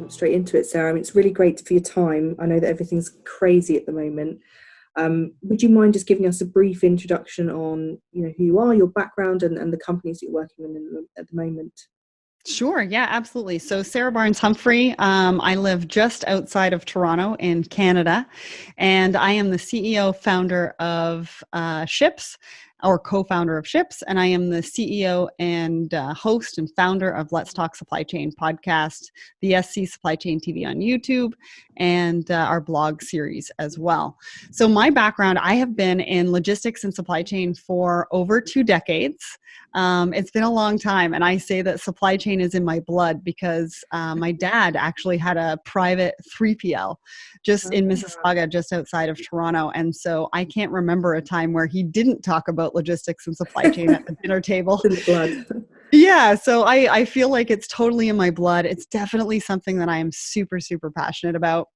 jump straight into it, Sarah. I mean, it's really great for your time. I know that everything's crazy at the moment. Would you mind just giving us a brief introduction on, who you are, your background, and the companies that you're working in at the moment? Sure. Yeah, absolutely. So Sarah Barnes-Humphrey, I live just outside of Toronto in Canada, and I am the CEO founder of SHIPZ, or co-founder of SHIPZ, and I am the CEO and host and founder of Let's Talk Supply Chain podcast, the SC Supply Chain TV on YouTube, and our blog series as well. So my background, I have been in logistics and supply chain for over 2 decades. It's been a long time, and I say that supply chain is in my blood because my dad actually had a private 3PL just in Mississauga, just outside of Toronto, and so I can't remember a time where he didn't talk about logistics and supply chain at the dinner table. In the blood. Yeah, so I feel like it's totally in my blood. It's definitely something that I am super, super passionate about.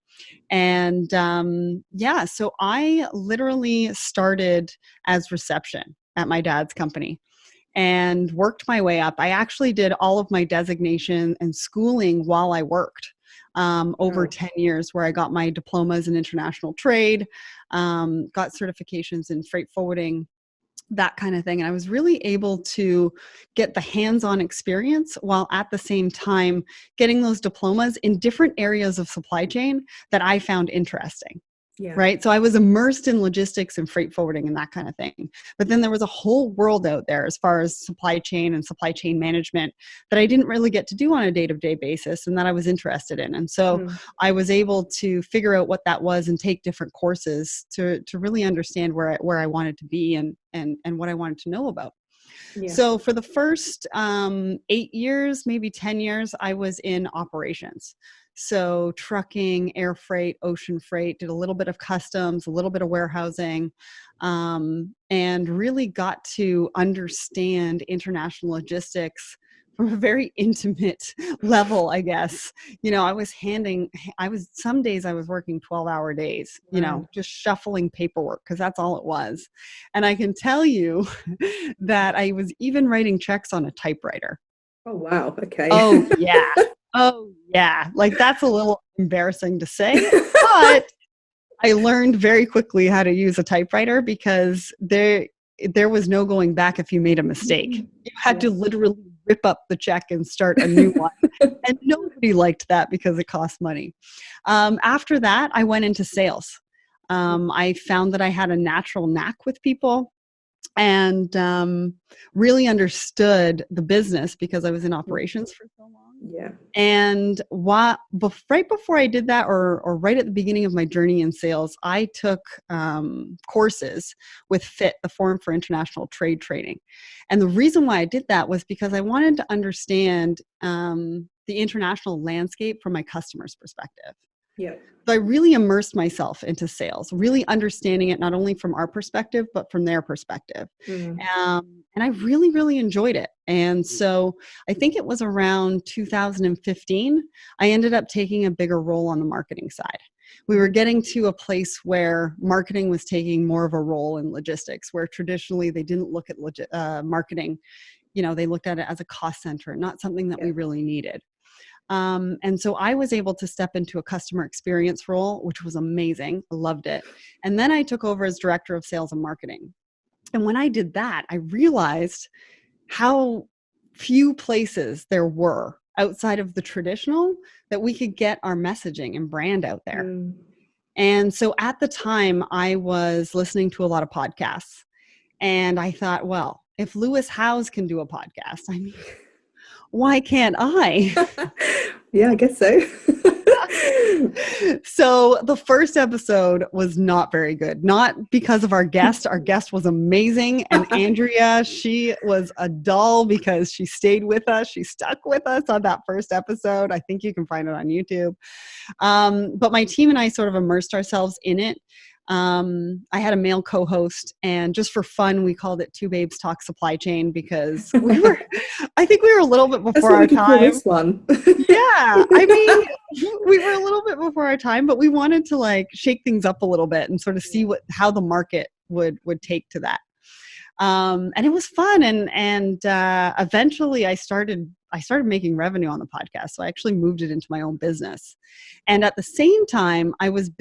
And so I literally started as reception at my dad's company and worked my way up. I actually did all of my designation and schooling while I worked over 10 years, where I got my diplomas in international trade, got certifications in freight forwarding, that kind of thing. And I was really able to get the hands-on experience while at the same time getting those diplomas in different areas of supply chain that I found interesting. Yeah. Right. So I was immersed in logistics and freight forwarding and that kind of thing. But then there was a whole world out there as far as supply chain and supply chain management that I didn't really get to do on a day-to-day basis and that I was interested in. And so I was able to figure out what that was and take different courses to really understand where I wanted to be and what I wanted to know about. Yeah. So for the first 8 years, maybe 10 years, I was in operations. So trucking, air freight, ocean freight, did a little bit of customs, a little bit of warehousing, and really got to understand international logistics from a very intimate level, I guess. Some days I was working 12-hour days, just shuffling paperwork because that's all it was. And I can tell you that I was even writing checks on a typewriter. Oh, wow. Okay. Oh, yeah. Oh, yeah. Like, that's a little embarrassing to say, but I learned very quickly how to use a typewriter because there was no going back if you made a mistake. You had to literally rip up the check and start a new one. And nobody liked that because it cost money. After that, I went into sales. I found that I had a natural knack with people and really understood the business because I was in operations for so long. Yeah. And right before I did that, or right at the beginning of my journey in sales, I took courses with FIT, the Forum for International Trade Training. And the reason why I did that was because I wanted to understand the international landscape from my customer's perspective. Yeah. So I really immersed myself into sales, really understanding it not only from our perspective, but from their perspective. And I really, really enjoyed it. And so I think it was around 2015, I ended up taking a bigger role on the marketing side. We were getting to a place where marketing was taking more of a role in logistics, where traditionally they didn't look at marketing. They looked at it as a cost center, not something that we really needed. And so I was able to step into a customer experience role, which was amazing. I loved it. And then I took over as director of sales and marketing. And when I did that, I realized how few places there were outside of the traditional that we could get our messaging and brand out there. And so at the time, I was listening to a lot of podcasts. And I thought, well, if Lewis Howes can do a podcast, I mean, why can't I? Yeah, I guess so. So the first episode was not very good, not because of our guest. Our guest was amazing. And Andrea, she was a doll because she stayed with us. She stuck with us on that first episode. I think you can find it on YouTube. But my team and I sort of immersed ourselves in it. I had a male co-host, and just for fun, we called it Two Babes Talk Supply Chain because I think we were a little bit before our time. This one. Yeah. I mean, we were a little bit before our time, but we wanted to shake things up a little bit and sort of see how the market would take to that. And it was fun. And eventually I started started making revenue on the podcast. So I actually moved it into my own business. And at the same time, I was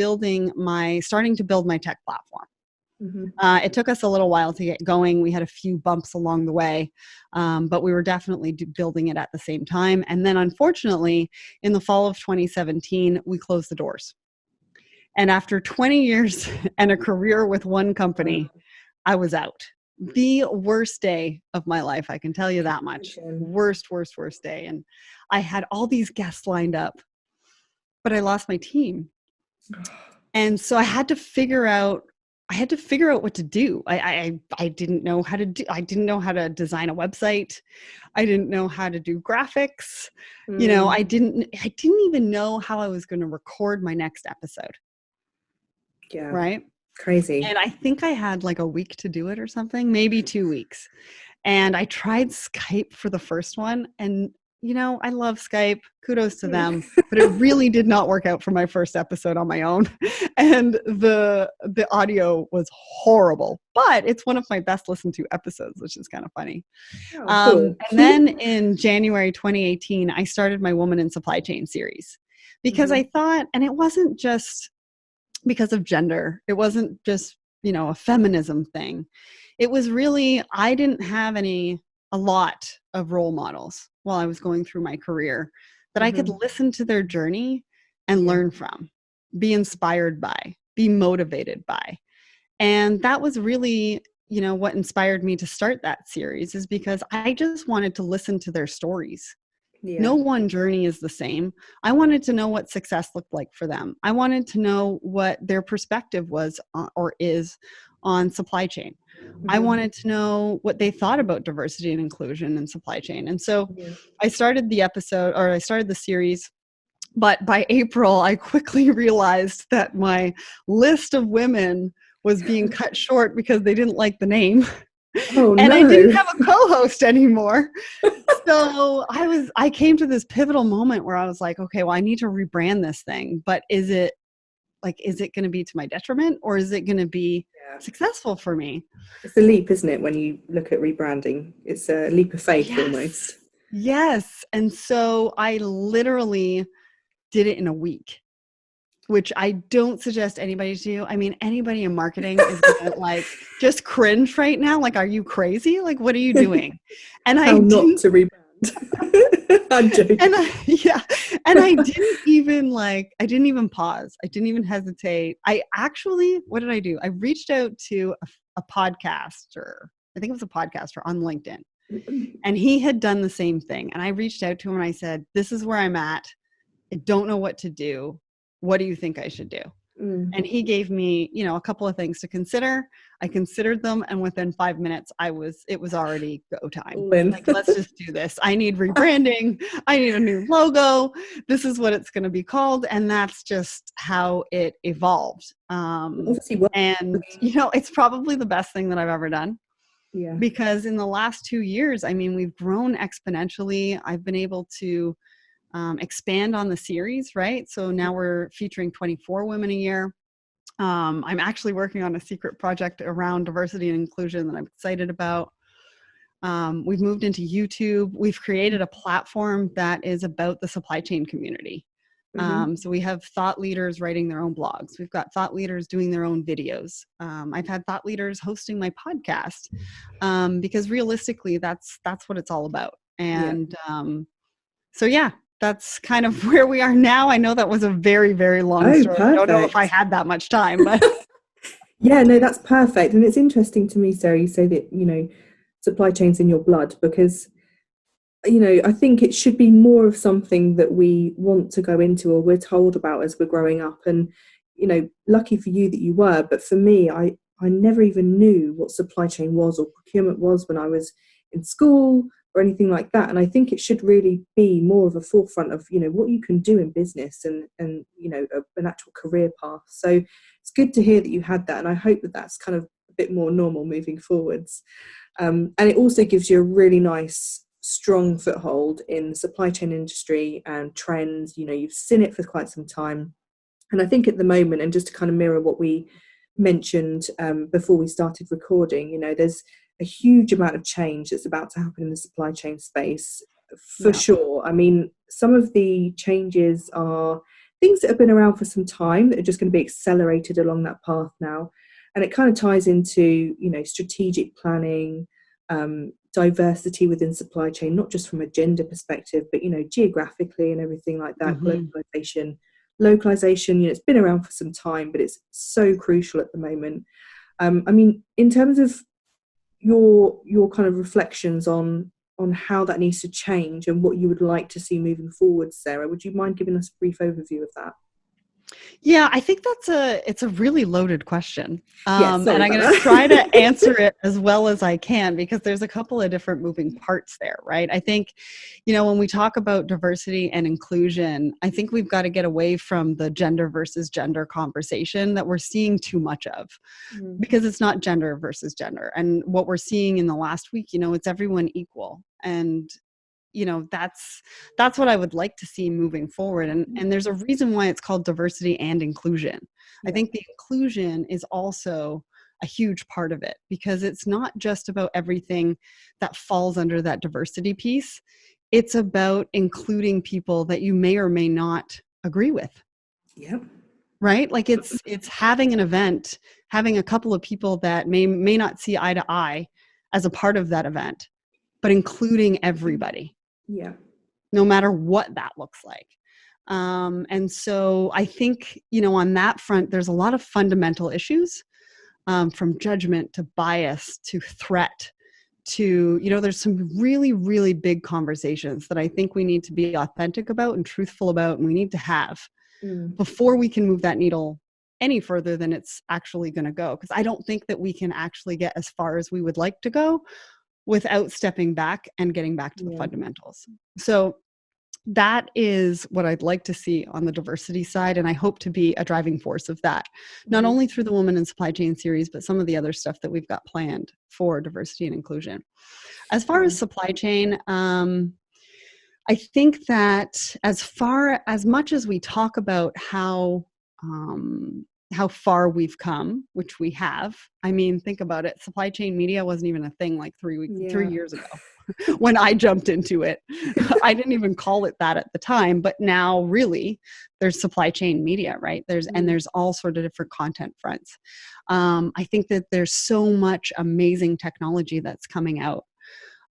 starting to build my tech platform. It took us a little while to get going. We had a few bumps along the way, but we were definitely building it at the same time. And then unfortunately, in the fall of 2017, we closed the doors. And after 20 years and a career with one company, I was out. The worst day of my life, I can tell you that much. Worst day. And I had all these guests lined up, but I lost my team. And so I had to figure out what to do. I didn't know how to I didn't know how to design a website. I didn't know how to do graphics. I didn't even know how I was going to record my next episode. Yeah. Right. Crazy. And I think I had like a week to do it or something, maybe 2 weeks. And I tried Skype for the first one. And, I love Skype. Kudos to them. But it really did not work out for my first episode on my own. And the audio was horrible. But it's one of my best listened to episodes, which is kind of funny. Cool. And then in January 2018, I started my Woman in Supply Chain series. Because I thought, and it wasn't just because of gender. It wasn't just, a feminism thing. It was really, I didn't have a lot of role models while I was going through my career that I could listen to their journey and learn from, be inspired by, be motivated by. And that was really, what inspired me to start that series, is because I just wanted to listen to their stories. Yeah. No one journey is the same. I wanted to know what success looked like for them. I wanted to know what their perspective was or is on supply chain. I wanted to know what they thought about diversity and inclusion in supply chain. And so I started the series, but by April, I quickly realized that my list of women was being cut short because they didn't like the name. Oh, and no. I didn't have a co-host anymore. So I came to this pivotal moment where I was like, okay, well, I need to rebrand this thing, but is it going to be to my detriment, or is it going to be successful for me? It's a leap, isn't it? When you look at rebranding, it's a leap of faith almost. Yes. And so I literally did it in a week, which I don't suggest anybody to do. I mean, anybody in marketing is going to just cringe right now. Like, are you crazy? Like, what are you doing? And How not to rebrand. I'm joking. And I didn't even pause. I didn't even hesitate. What did I do? I reached out to a podcaster. I think it was a podcaster on LinkedIn. And he had done the same thing. And I reached out to him and I said, this is where I'm at. I don't know what to do. What do you think I should do? And he gave me, a couple of things to consider. I considered them, and within 5 minutes, it was already go time. Like, let's just do this. I need rebranding. I need a new logo. This is what it's going to be called. And that's just how it evolved. And it's probably the best thing that I've ever done. Yeah. Because in the last 2 years, we've grown exponentially. I've been able to expand on the series, right? So now we're featuring 24 women a year. I'm actually working on a secret project around diversity and inclusion that I'm excited about. We've moved into YouTube. We've created a platform that is about the supply chain community. So we have thought leaders writing their own blogs. We've got thought leaders doing their own videos. I've had thought leaders hosting my podcast because realistically, that's what it's all about. And that's kind of where we are now. I know that was a very, very long story. Perfect. I don't know if I had that much time, but yeah, no, that's perfect. And it's interesting to me, Sarah, you say that, supply chain's in your blood, because, I think it should be more of something that we want to go into or we're told about as we're growing up. And, lucky for you that you were, but for me, I never even knew what supply chain was or procurement was when I was in school or anything like that. And I think it should really be more of a forefront of, what you can do in business and an actual career path. So it's good to hear that you had that. And I hope that that's kind of a bit more normal moving forwards. And it also gives you a really nice, strong foothold in the supply chain industry and trends. You've seen it for quite some time. And I think at the moment, and just to kind of mirror what we mentioned before we started recording, there's a huge amount of change that's about to happen in the supply chain space. For Yeah. sure. I mean, some of the changes are things that have been around for some time that are just going to be accelerated along that path now. And it kind of ties into, strategic planning, diversity within supply chain, not just from a gender perspective, but, geographically and everything like that, Mm-hmm. localization, it's been around for some time, but it's so crucial at the moment. I mean, in terms of your kind of reflections on how that needs to change and what you would like to see moving forward, Sarah, would you mind giving us a brief overview of that? Yeah, I think it's a really loaded question. Yeah, And sorry I'm about going to that. try to answer it as well as I can, because there's a couple of different moving parts there, right? I think, when we talk about diversity and inclusion, I think we've got to get away from the gender versus gender conversation that we're seeing too much of, because it's not gender versus gender. And what we're seeing in the last week, it's everyone equal. And that's what I would like to see moving forward. And there's a reason why it's called diversity and inclusion. I think the inclusion is also a huge part of it, because it's not just about everything that falls under that diversity piece. It's about including people that you may or may not agree with. Yeah. Right? Like it's having an event, having a couple of people that may not see eye to eye as a part of that event, but including everybody. Yeah. No matter what that looks like. And so I think, on that front, there's a lot of fundamental issues, from judgment to bias to threat to, there's some really, really big conversations that I think we need to be authentic about and truthful about, and we need to have before we can move that needle any further than it's actually going to go. Because I don't think that we can actually get as far as we would like to go without stepping back and getting back to the fundamentals. So that is what I'd like to see on the diversity side. And I hope to be a driving force of that, not only through the Women in Supply Chain series, but some of the other stuff that we've got planned for diversity and inclusion. As far as supply chain, I think that as much as we talk about how far we've come, which we have. I mean, think about it. Supply chain media wasn't even a thing like 3 years ago when I jumped into it. I didn't even call it that at the time, but now really there's supply chain media, right? There's all sort of different content fronts. I think that there's so much amazing technology that's coming out.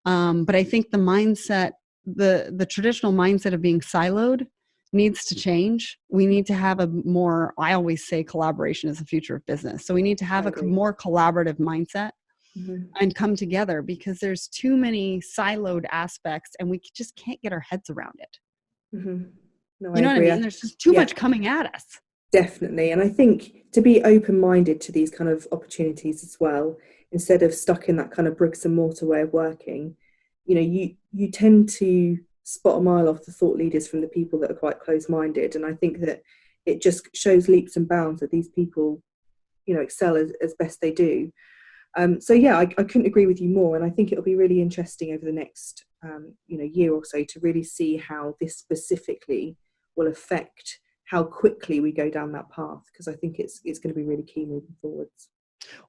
But I think the mindset, the traditional mindset of being siloed needs to change. We need to have I always say collaboration is the future of business. So we need to have a more collaborative mindset and come together, because there's too many siloed aspects and we just can't get our heads around it. No, you know I what agree. I mean? There's just too much coming at us. Definitely. And I think to be open-minded to these kind of opportunities as well, instead of stuck in that kind of bricks and mortar way of working, you tend to spot a mile off the thought leaders from the people that are quite close-minded. And I think that it just shows leaps and bounds that these people, excel as best they do. So yeah, I couldn't agree with you more. And I think it'll be really interesting over the next, year or so to really see how this specifically will affect how quickly we go down that path, because I think it's going to be really key moving forwards.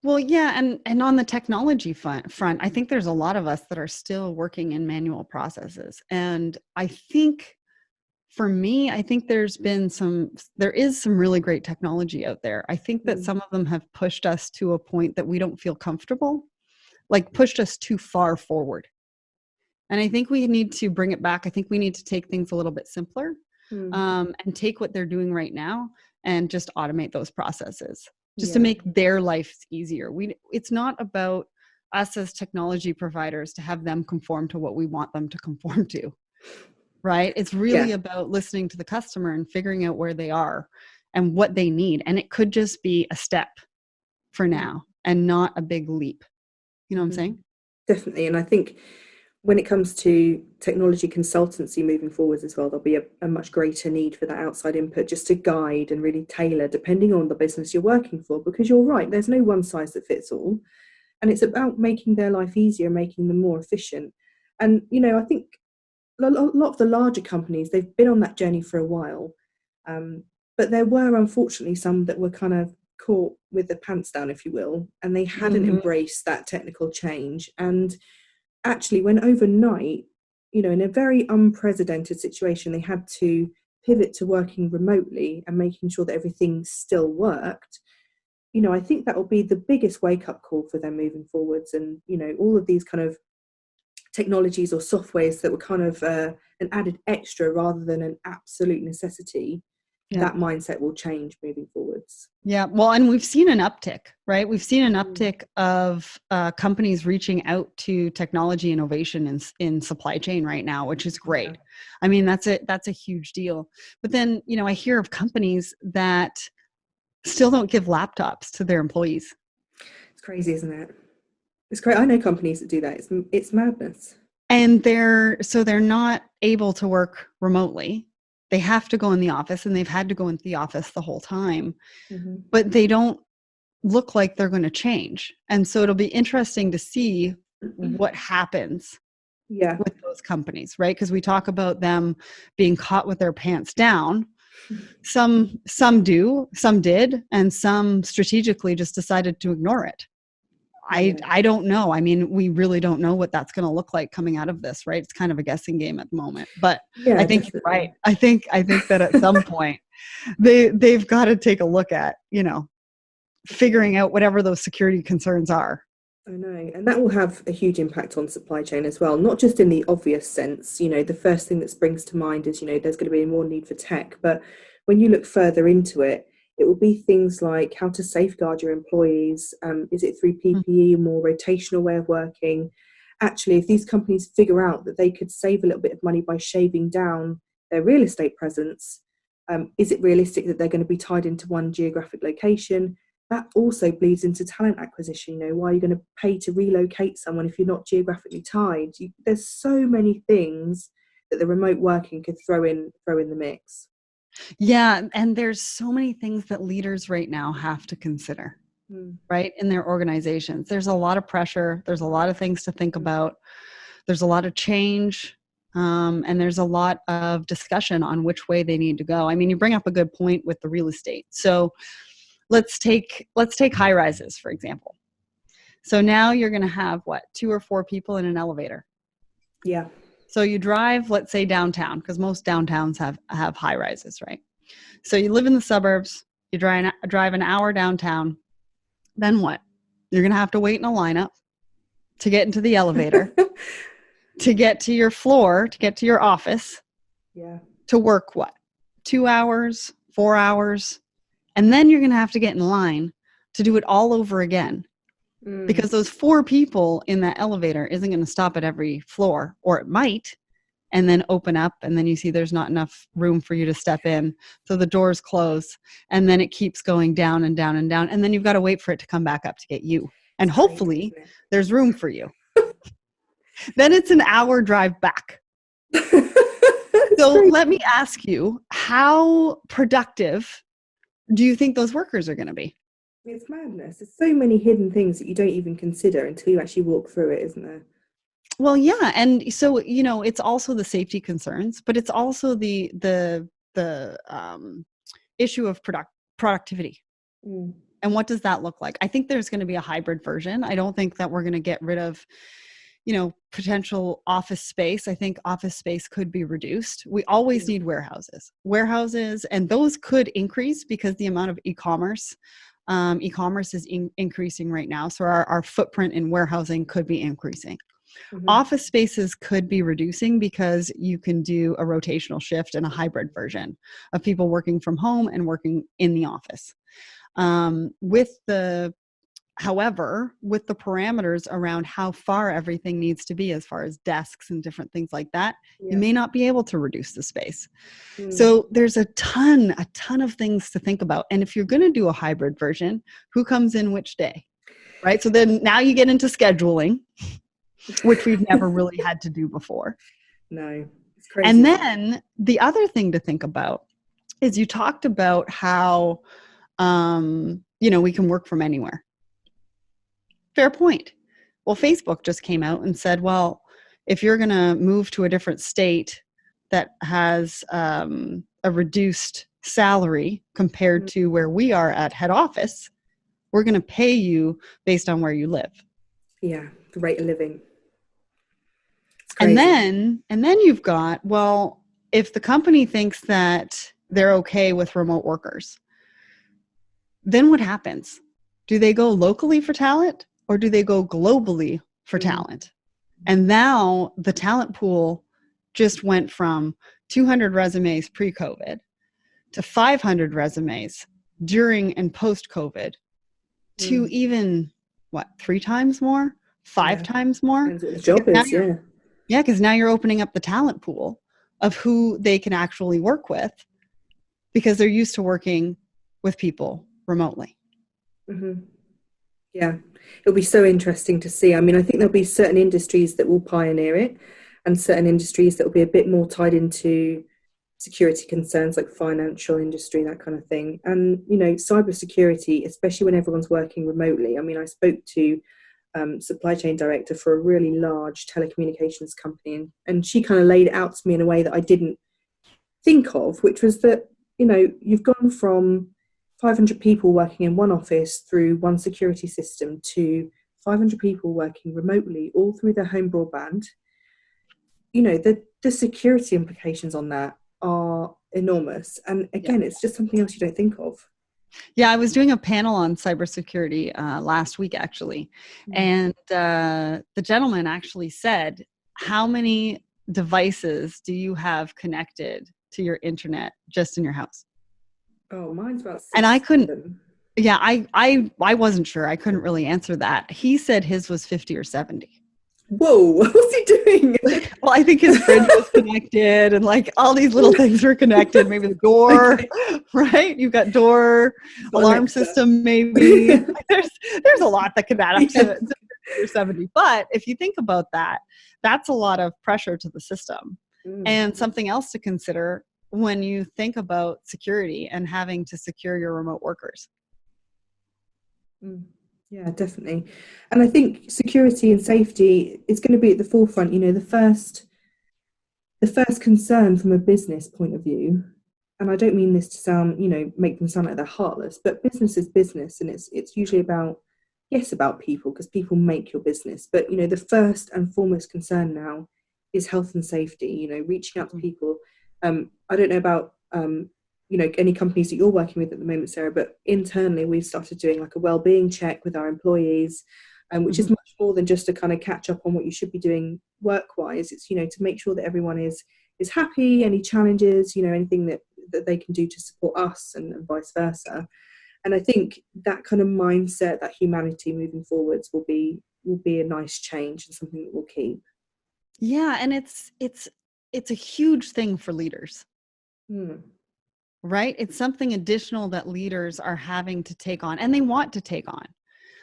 Well, yeah, and on the technology front, I think there's a lot of us that are still working in manual processes. And I think, for me, I think there is some really great technology out there. I think that some of them have pushed us to a point that we don't feel comfortable, like pushed us too far forward. And I think we need to bring it back. I think we need to take things a little bit simpler, and take what they're doing right now and just automate those processes, just to make their lives easier. It's not about us as technology providers to have them conform to what we want them to conform to, right? It's really about listening to the customer and figuring out where they are and what they need. And it could just be a step for now and not a big leap. You know what I'm saying? Definitely. And I think when it comes to technology consultancy moving forwards as well, there'll be a much greater need for that outside input, just to guide and really tailor depending on the business you're working for. Because you're right, there's no one size that fits all. And it's about making their life easier, making them more efficient. And, I think a lot of the larger companies, they've been on that journey for a while. But there were, unfortunately, some that were kind of caught with the pants down, if you will, and they hadn't embraced that technical change. And actually, when overnight in a very unprecedented situation, they had to pivot to working remotely and making sure that everything still worked. I think that will be the biggest wake-up call for them moving forwards. And all of these kind of technologies or softwares that were kind of an added extra rather than an absolute necessity, that mindset will change moving forwards. Yeah. Well, and we've seen an uptick, right? We've seen an uptick of companies reaching out to technology innovation in supply chain right now, which is great. Yeah. I mean, that's a huge deal. But then, I hear of companies that still don't give laptops to their employees. It's crazy, isn't it? It's great. I know companies that do that. It's madness. And they're not able to work remotely. They have to go in the office, and they've had to go into the office the whole time, but they don't look like they're going to change. And so it'll be interesting to see what happens with those companies, right? Because we talk about them being caught with their pants down. Some do, some did, and some strategically just decided to ignore it. I don't know. I mean, we really don't know what that's going to look like coming out of this, right? It's kind of a guessing game at the moment. But I think you're right. I think that at some point they've got to take a look at, figuring out whatever those security concerns are. I know. And that will have a huge impact on supply chain as well, not just in the obvious sense. The first thing that springs to mind is, there's going to be more need for tech. But when you look further into it, it will be things like how to safeguard your employees. Is it through PPE, a more rotational way of working? Actually, if these companies figure out that they could save a little bit of money by shaving down their real estate presence, is it realistic that they're going to be tied into one geographic location? That also bleeds into talent acquisition. Why are you going to pay to relocate someone if you're not geographically tied? There's so many things that the remote working could throw in the mix. Yeah. And there's so many things that leaders right now have to consider, right? In their organizations. There's a lot of pressure. There's a lot of things to think about. There's a lot of change. And there's a lot of discussion on which way they need to go. I mean, you bring up a good point with the real estate. So let's take high rises, for example. So now you're going to have 2 or 4 people in an elevator. Yeah. So you drive, let's say downtown, because most downtowns have high rises, right? So you live in the suburbs, you drive an hour downtown, then what? You're going to have to wait in a lineup to get into the elevator, to get to your floor, to get to your office, to work 2 hours, 4 hours, and then you're going to have to get in line to do it all over again. Because those 4 people in that elevator isn't going to stop at every floor, or it might, and then open up, and then you see there's not enough room for you to step in. So the doors close, and then it keeps going down and down and down. And then you've got to wait for it to come back up to get you. And hopefully there's room for you. Then it's an hour drive back. So let me ask you, how productive do you think those workers are going to be? It's madness. There's so many hidden things that you don't even consider until you actually walk through it, isn't there? Well, yeah. And so, it's also the safety concerns, but it's also the issue of productivity. And what does that look like? I think there's going to be a hybrid version. I don't think that we're going to get rid of, potential office space. I think office space could be reduced. We always need warehouses, and those could increase because the amount of e-commerce is increasing right now. So our footprint in warehousing could be increasing. Office spaces could be reducing because you can do a rotational shift and a hybrid version of people working from home and working in the office. However, with the parameters around how far everything needs to be as far as desks and different things like that, you may not be able to reduce the space. So there's a ton of things to think about. And if you're going to do a hybrid version, who comes in which day, right? So then now you get into scheduling, which we've never really had to do before. No, it's crazy. And then the other thing to think about is you talked about how, we can work from anywhere. Fair point. Well, Facebook just came out and said, well, if you're going to move to a different state that has a reduced salary compared to where we are at head office, we're going to pay you based on where you live. Yeah, the rate of living. And then you've got, well, if the company thinks that they're okay with remote workers, then what happens? Do they go locally for talent or do they go globally for talent? And now the talent pool just went from 200 resumes pre-COVID to 500 resumes during and post-COVID to even, 3 times more? 5 times more? Depends what the job is, yeah. Yeah, because now you're opening up the talent pool of who they can actually work with because they're used to working with people remotely. Mm-hmm. Yeah, it'll be so interesting to see. I mean, I think there'll be certain industries that will pioneer it and certain industries that will be a bit more tied into security concerns like financial industry, that kind of thing. And, you know, cybersecurity, especially when everyone's working remotely. I mean, I spoke to supply chain director for a really large telecommunications company, and she kind of laid it out to me in a way that I didn't think of, which was that, you know, you've gone from 500 people working in one office through one security system to 500 people working remotely, all through their home broadband. You know, the security implications on that are enormous. And again, it's just something else you don't think of. Yeah, I was doing a panel on cybersecurity last week, actually. And the gentleman actually said, how many devices do you have connected to your internet just in your house? Oh, mine's about 6. And I couldn't, yeah, I wasn't sure. I couldn't really answer that. He said his was 50 or 70. Whoa, what's he doing? Well, I think his fridge was connected and like all these little things were connected. Maybe the door, right? You've got door, alarm system, maybe. There's a lot that can add up to 50 or 70. But if you think about that, that's a lot of pressure to the system. And something else to consider when you think about security and having to secure your remote workers. Yeah, definitely. And I think security and safety is going to be at the forefront. You know, the first concern from a business point of view, and I don't mean this to sound, you know, make them sound like they're heartless, but business is business, and it's usually about people, because people make your business. But, you know, the first and foremost concern now is health and safety, you know, reaching out to people. I don't know about you know, any companies that you're working with at the moment, Sarah, but internally we've started doing like a well-being check with our employees, which is much more than just to kind of catch up on what you should be doing work-wise. It's, you know, to make sure that everyone is happy, any challenges, you know, anything that they can do to support us, and vice versa. And I think that kind of mindset, that humanity moving forwards will be a nice change and something that we'll keep. Yeah, and it's a huge thing for leaders. Right? It's something additional that leaders are having to take on, and they want to take on.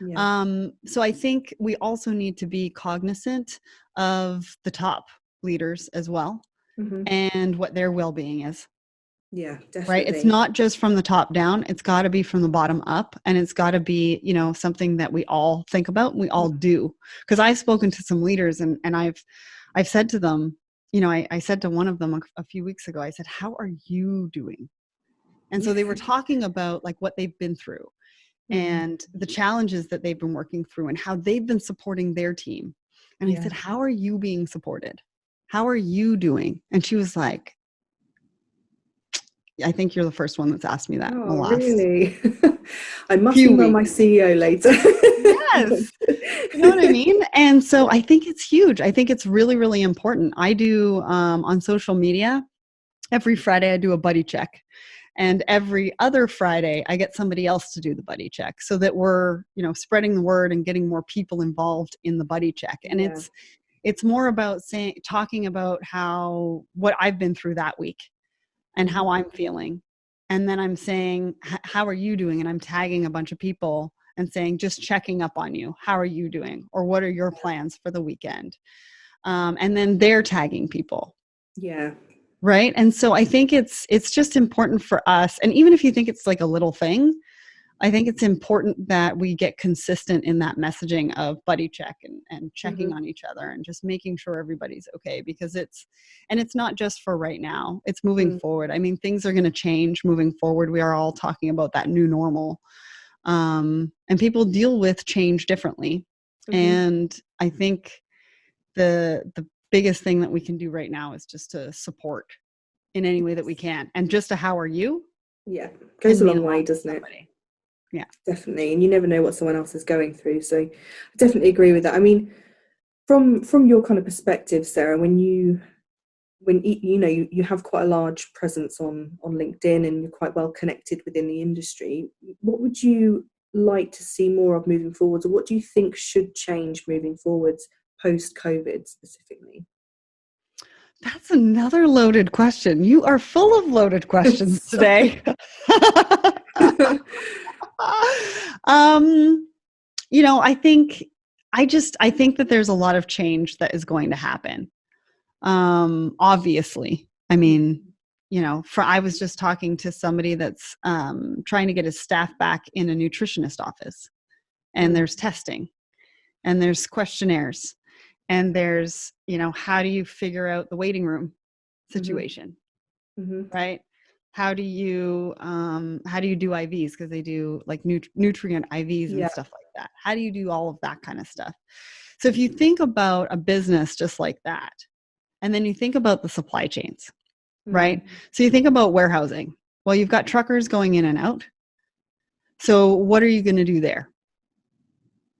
Yeah. So I think we also need to be cognizant of the top leaders as well, and what their well-being is. Yeah, definitely. Right? It's not just from the top down. It's got to be from the bottom up, and it's got to be, you know, something that we all think about and we all do. Because I've spoken to some leaders, and I've said to them, you know, I said to one of them a few weeks ago, I said, how are you doing? And so they were talking about like what they've been through and the challenges that they've been working through and how they've been supporting their team. And I said, how are you being supported? How are you doing? And she was like, I think you're the first one that's asked me that. Oh, really? I must email my CEO later. Yes. You know what I mean? And so I think it's huge. I think it's really, really important. I do on social media, every Friday I do a buddy check. And every other Friday, I get somebody else to do the buddy check so that we're, you know, spreading the word and getting more people involved in the buddy check. And it's more about talking about what I've been through that week and how I'm feeling. And then I'm saying, how are you doing? And I'm tagging a bunch of people and saying, just checking up on you. How are you doing? Or what are your plans for the weekend? And then they're tagging people. Yeah. Right. And so I think it's just important for us. And even if you think it's like a little thing, I think it's important that we get consistent in that messaging of buddy check and checking on each other and just making sure everybody's okay, because it's not just for right now, it's moving forward. I mean, things are going to change moving forward. We are all talking about that new normal. And people deal with change differently. And I think the biggest thing that we can do right now is just to support in any way that we can. And just a how are you? Yeah, goes a can mean long way, lot to doesn't it? somebody. Yeah, Definitely. And you never know what someone else is going through. So I definitely agree with that. I mean, from your kind of perspective, Sarah, when you know you have quite a large presence on LinkedIn and you're quite well connected within the industry, what would you like to see more of moving forwards, or what do you think should change moving forwards post COVID specifically? that's another loaded question. You are full of loaded questions today. You know, I think that there's a lot of change that is going to happen. Obviously, I mean, you know, I was just talking to somebody that's trying to get his staff back in a nutritionist office, and there's testing, and there's questionnaires, and there's, you know, how do you figure out the waiting room situation, right? How do you do IVs, because they do like nutrient IVs and stuff like that. How do you do all of that kind of stuff? So if you think about a business just like that, and then you think about the supply chains, right? So you think about warehousing. Well, you've got truckers going in and out. So what are you going to do there?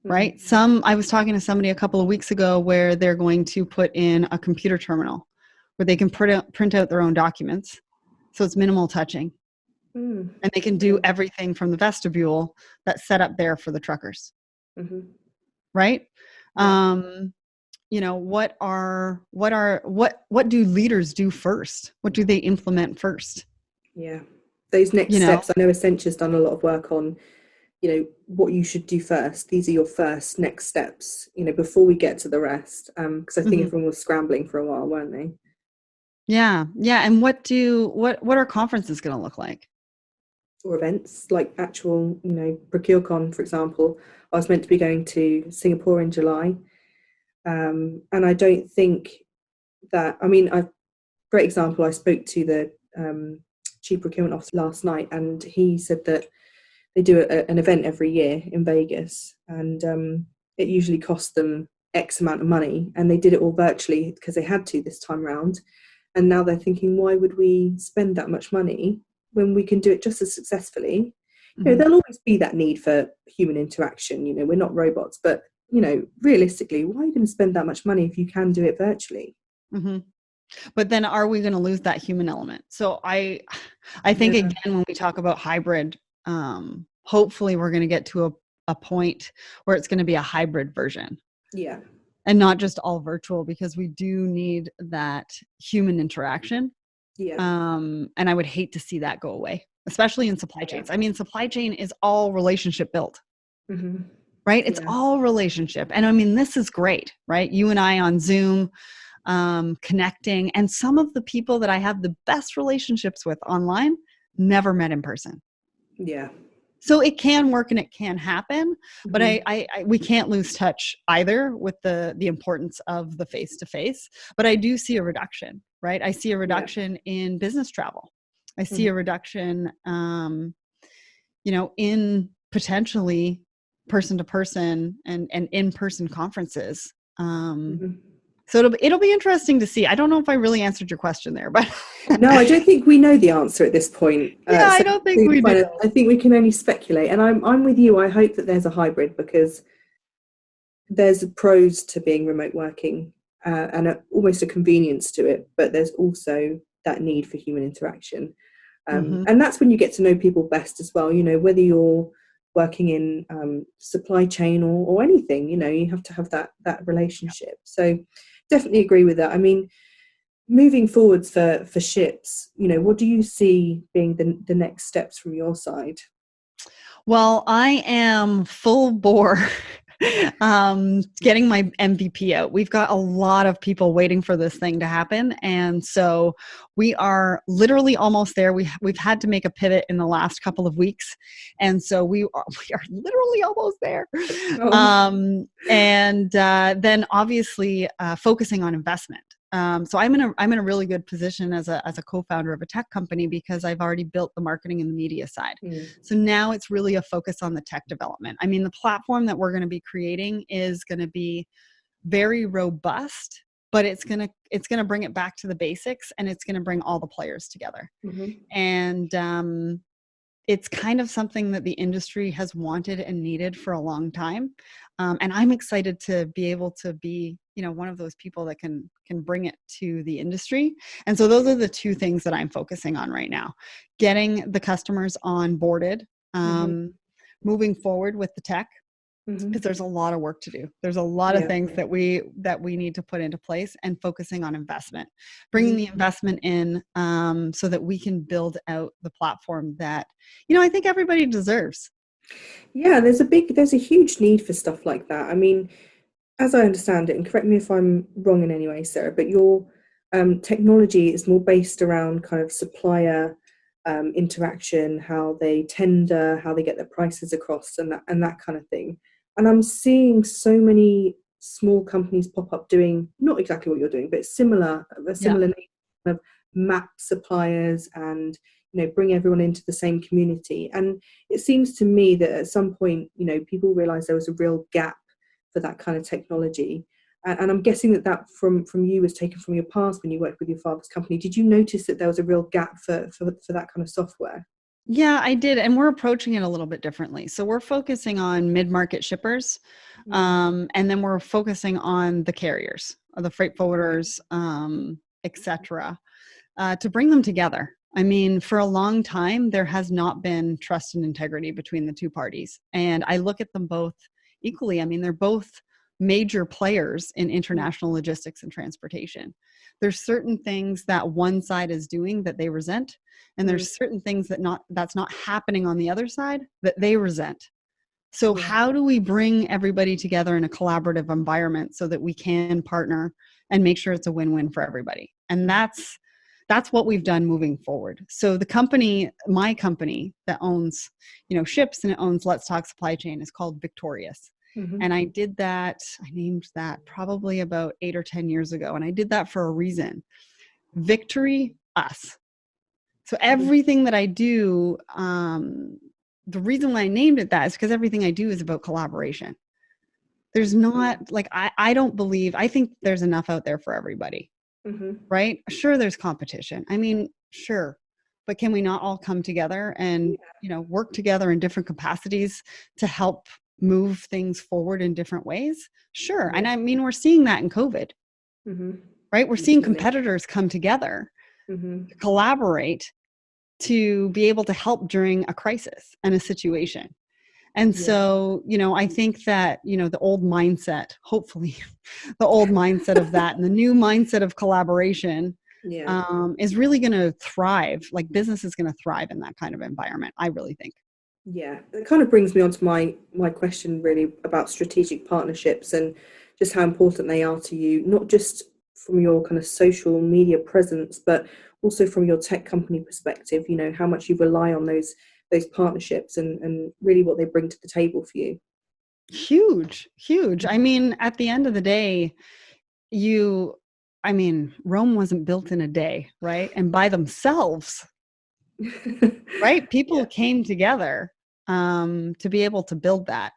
Right? I was talking to somebody a couple of weeks ago where they're going to put in a computer terminal where they can print out their own documents. So it's minimal touching. And they can do everything from the vestibule that's set up there for the truckers. Right? You know, what do leaders do first? What do they implement first? Yeah. Those next steps. I know Accenture's done a lot of work on, you know, what you should do first. These are your first next steps, you know, before we get to the rest. Because I think everyone was scrambling for a while, weren't they? Yeah. And what are conferences going to look like? Or events like actual, you know, ProcureCon, for example. I was meant to be going to Singapore in July. And I don't think that, I mean, great example, I spoke to the chief procurement officer last night, and he said that they do an event every year in Vegas, and it usually costs them X amount of money, and they did it all virtually because they had to this time round. And now they're thinking, why would we spend that much money when we can do it just as successfully? You know, there'll always be that need for human interaction. You know, we're not robots, but, you know, realistically, why are you going to spend that much money if you can do it virtually? But then are we going to lose that human element? So I think, again, when we talk about hybrid, hopefully we're going to get to a point where it's going to be a hybrid version. Yeah. And not just all virtual, because we do need that human interaction. Yeah. And I would hate to see that go away, especially in supply chains. I mean, supply chain is all relationship built, right? It's all relationship. And I mean, this is great, right? You and I on Zoom, connecting, and some of the people that I have the best relationships with online never met in person. Yeah. So it can work and it can happen, but we can't lose touch either with the importance of the face-to-face. But I do see a reduction, right? I see a reduction in business travel. I see a reduction, you know, in potentially person-to-person and in-person conferences. So it'll be interesting to see. I don't know if I really answered your question there, but no, I don't think we know the answer at this point. Yeah, so I don't think we do. I think we can only speculate. And I'm with you. I hope that there's a hybrid, because there's pros to being remote working and almost a convenience to it. But there's also that need for human interaction. And that's when you get to know people best as well. You know, whether you're working in supply chain or anything, you know, you have to have that relationship. So definitely agree with that. I mean, moving forwards for SHIPZ, you know, what do you see being the next steps from your side? Well, I am full bore getting my MVP out. We've got a lot of people waiting for this thing to happen. And so we are literally almost there. We've had to make a pivot in the last couple of weeks. And so we are literally almost there. And then obviously focusing on investment. So I'm in a really good position as a co-founder of a tech company, because I've already built the marketing and the media side. So now it's really a focus on the tech development. I mean, the platform that we're going to be creating is going to be very robust, but it's gonna bring it back to the basics, and it's gonna bring all the players together. And it's kind of something that the industry has wanted and needed for a long time. And I'm excited to be able to be, one of those people that can bring it to the industry. And so those are the two things that I'm focusing on right now: getting the customers onboarded, moving forward with the tech, because there's a lot of work to do. There's a lot of things that we need to put into place, and focusing on investment, bringing the investment in, so that we can build out the platform that, I think everybody deserves. Yeah, there's a huge need for stuff like that. I mean, as I understand it, and correct me if I'm wrong in any way, Sarah, but your technology is more based around kind of supplier interaction, how they tender, how they get their prices across, and that kind of thing. And I'm seeing so many small companies pop up doing not exactly what you're doing, but a similar kind of map suppliers and bring everyone into the same community. And it seems to me that at some point, people realized there was a real gap for that kind of technology. And I'm guessing that from you was taken from your past when you worked with your father's company. Did you notice that there was a real gap for that kind of software? Yeah, I did. And we're approaching it a little bit differently. So we're focusing on mid-market shippers, and then we're focusing on the carriers, or the freight forwarders, et cetera, to bring them together. I mean, for a long time, there has not been trust and integrity between the two parties. And I look at them both equally. I mean, they're both major players in international logistics and transportation. There's certain things that one side is doing that they resent, and there's certain things that's not happening on the other side that they resent. So how do we bring everybody together in a collaborative environment so that we can partner and make sure it's a win-win for everybody? And that's what we've done moving forward. So my company that owns, SHIPZ, and it owns Let's Talk Supply Chain, is called Victorious. And I named that probably about 8 or 10 years ago. And I did that for a reason. Victory, us. So everything that I do, the reason why I named it that is because everything I do is about collaboration. There's not, I think there's enough out there for everybody, right? Sure, there's competition. I mean, sure. But can we not all come together and, work together in different capacities to help move things forward in different ways? Sure. And I mean, we're seeing that in COVID, right? We're seeing competitors come together to collaborate to be able to help during a crisis and a situation. And so, I think that, the old mindset, hopefully the old mindset of that and the new mindset of collaboration is really going to thrive. Like, business is going to thrive in that kind of environment, I really think. Yeah, it kind of brings me on to my question really about strategic partnerships and just how important they are to you, not just from your kind of social media presence, but also from your tech company perspective, how much you rely on those partnerships and really what they bring to the table for you. Huge. I mean, at the end of the day, Rome wasn't built in a day, right? And by themselves, right? People came together to be able to build that.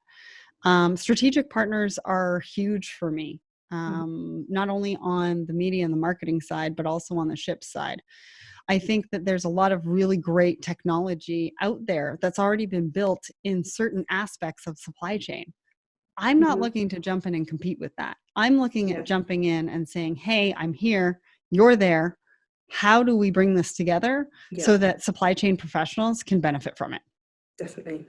Strategic partners are huge for me, not only on the media and the marketing side, but also on the SHIPZ side. I think that there's a lot of really great technology out there that's already been built in certain aspects of supply chain. I'm not looking to jump in and compete with that. I'm looking at jumping in and saying, hey, I'm here, you're there. How do we bring this together so that supply chain professionals can benefit from it? Definitely.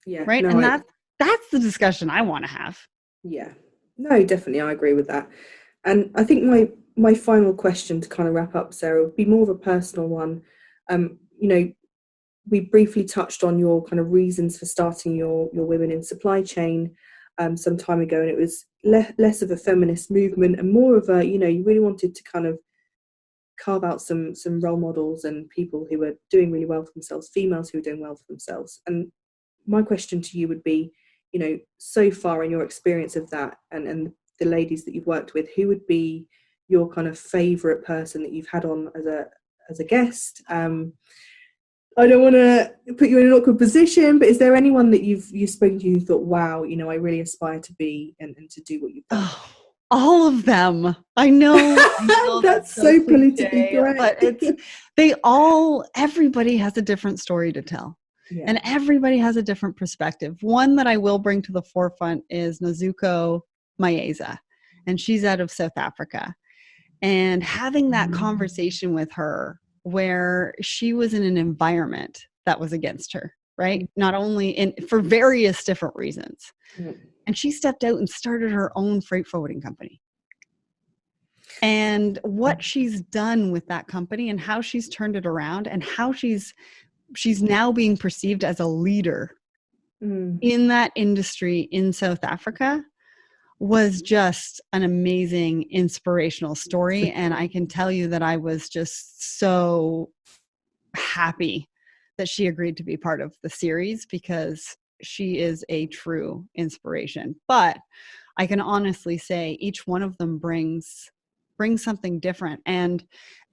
Yeah. Right. No, and that's the discussion I want to have. Yeah. No, definitely. I agree with that. And I think my final question to kind of wrap up, Sarah, would be more of a personal one. We briefly touched on your kind of reasons for starting your Women in Supply Chain some time ago, and it was less of a feminist movement and more of a, you really wanted to kind of carve out some role models and people who were doing really well for themselves, females who were doing well for themselves. And my question to you would be, so far in your experience of that and the ladies that you've worked with, who would be your kind of favorite person that you've had on as a guest? I don't want to put you in an awkward position, but is there anyone that you've spoken to who thought, wow, I really aspire to be and to do what you've done? All of them. I know That's so politically cliche, but correct. everybody has a different story to tell. Yeah. And everybody has a different perspective. One that I will bring to the forefront is Nazuko Maeza, and she's out of South Africa. And having that conversation with her where she was in an environment that was against her, right? Not only for various different reasons. And she stepped out and started her own freight forwarding company. And what she's done with that company and how she's turned it around and how she's now being perceived as a leader in that industry in South Africa was just an amazing inspirational story. And I can tell you that I was just so happy that she agreed to be part of the series, because she is a true inspiration. But I can honestly say each one of them brings something different. And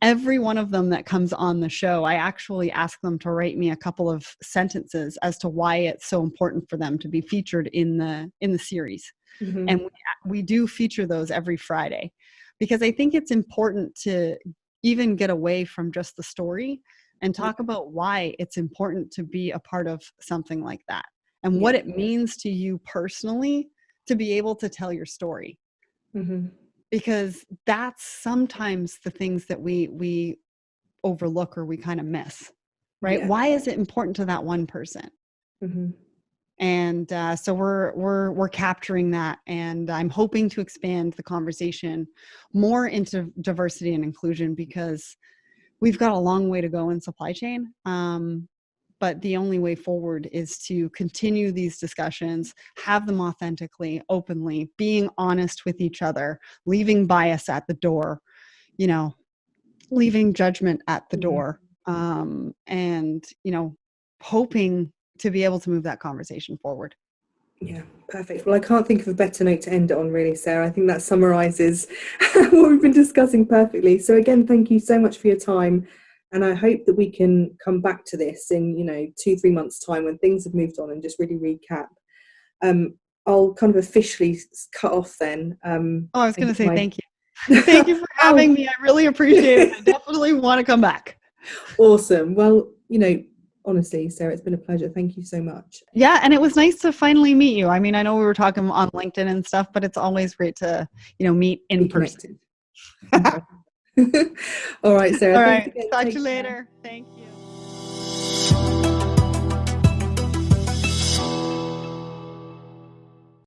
every one of them that comes on the show, I actually ask them to write me a couple of sentences as to why it's so important for them to be featured in the series. And we do feature those every Friday, because I think it's important to even get away from just the story and talk about why it's important to be a part of something like that, and what it means to you personally to be able to tell your story. Because that's sometimes the things that we overlook or we kind of miss, right? Why is it important to that one person? And so we're capturing that, and I'm hoping to expand the conversation more into diversity and inclusion, because we've got a long way to go in supply chain. But the only way forward is to continue these discussions, have them authentically, openly, being honest with each other, leaving bias at the door, leaving judgment at the door, and, hoping to be able to move that conversation forward. Yeah, perfect. Well, I can't think of a better note to end it on, really, Sarah. I think that summarizes what we've been discussing perfectly. So again, thank you so much for your time. And I hope that we can come back to this in, 2-3 months' time when things have moved on and just really recap. I'll kind of officially cut off then. I was going to say thank you. Thank you for having me. I really appreciate it. I definitely want to come back. Awesome. Well, honestly, Sarah, it's been a pleasure. Thank you so much. Yeah, and it was nice to finally meet you. I mean, I know we were talking on LinkedIn and stuff, but it's always great to, meet in person. All right, Sarah. All right. Talk to you later. Thank you.